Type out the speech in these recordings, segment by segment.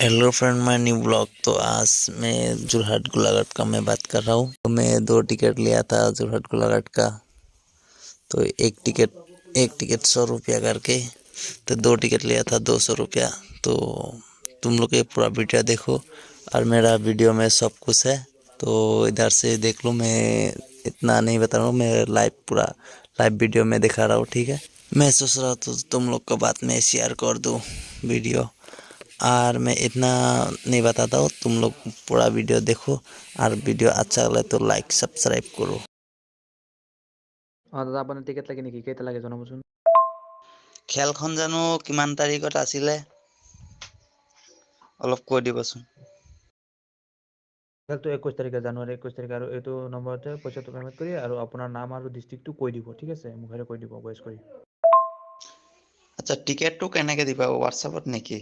Hello friend, my new blog. तो आज मैं जोरहाट गोलाघाट का मैं बात कर रहा हूँ। तो मैं 2 टिकट लिया था जोरहाट गोलाघाट का। तो एक टिकट 100 रुपया करके। तो 2 टिकट लिया था 200 रुपया। तो तुम लोग ये पूरा वीडियो देखो और मेरा वीडियो में सब कुछ है। तो इधर से देख लो, मैं इतना नहीं बता रहा हूँ, मैं पूरा लाइव वीडियो में दिखा रहा हूँ, ठीक है। मैं सोच रहा था तुम लोग का बात में शेयर कर दूँ वीडियो। और मैं इतना नहीं बताता हूँ, तुम लोग पूरा वीडियो देखो और वीडियो अच्छा लगे तो लाइक सब्सक्राइब करो। দাদা আপোনাৰ টিকেট লাগে নেকি? কেইটা লাগে জনাবচোন। খেলখন জানো কিমান তাৰিখত আছিলে, অলপ কৈ দিবচোন। খেলটো 21 তাৰিখে, জানুৱাৰী 21 তাৰিখে। আৰু এইটো নম্বৰতে পইচাটো পেমেণ্ট কৰি আৰু আপোনাৰ নাম আৰু ডিষ্ট্ৰিক্টটো কৈ দিব, ঠিক আছে? মুখেৰে কৈ দিব ভইচ কৰি। আচ্ছা, টিকেটটো কেনেকৈ দিবা, হোৱাটছআপত নেকি?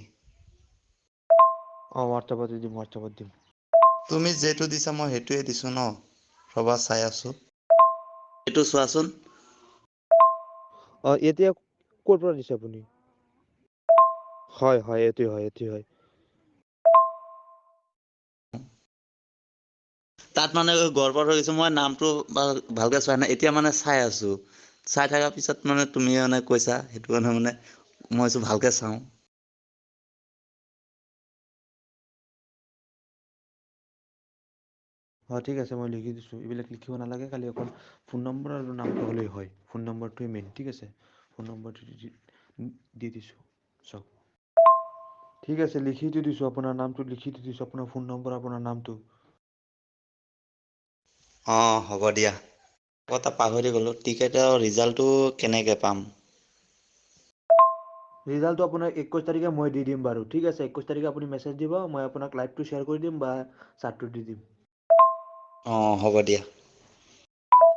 হোৱাটছআপত দিম, হোৱাটছআপত দিম। তুমি যেটো দিছা মই সেইটোৱে দিছো ন, ৰবা চাই আছো, এইটো চোৱাচোন। এতিয়া ক'ৰ পৰা দিছে আপুনি? হয় হয়, এইটোৱে হয়, এইটোৱে হয়। তাত মানে গড়বড় হৈ গৈছে, মই নামটো ভালকে চোৱা নাই, এতিয়া মানে চাই আছো। চাই থকাৰ পিছত মানে তুমি মানে কৈছা, সেইটো কাৰণে মানে মই ভালকে চাওঁ। ঠিক আছে, মই লিখি দিছোঁ। এইবিলাক লিখিব নালাগে, খালি অকল ফোন নম্বৰ আৰু নামটো হ'লেই হয়। ফোন নম্বৰটোৱে মেইন, ঠিক আছে? ফোন নম্বৰটো দি দিছোঁ চাওক। ঠিক আছে, লিখি দি দিছোঁ। আপোনাৰ নামটো লিখি দি দিছোঁ, আপোনাৰ ফোন নম্বৰ, আপোনাৰ নামটো। হ'ব দিয়া। এটা পাহৰি গ'লো, টিকেটৰ ৰিজাল্টটো কেনেকৈ পাম? ৰিজাল্টটো আপোনাৰ 21 তাৰিখে মই দি দিম বাৰু, ঠিক আছে? 21 তাৰিখে আপুনি মেছেজ দিব, মই আপোনাক লাইভটো শ্বেয়াৰ কৰি দিম বা চাৰ্টটো দি দিম। হ'ব দিয়া।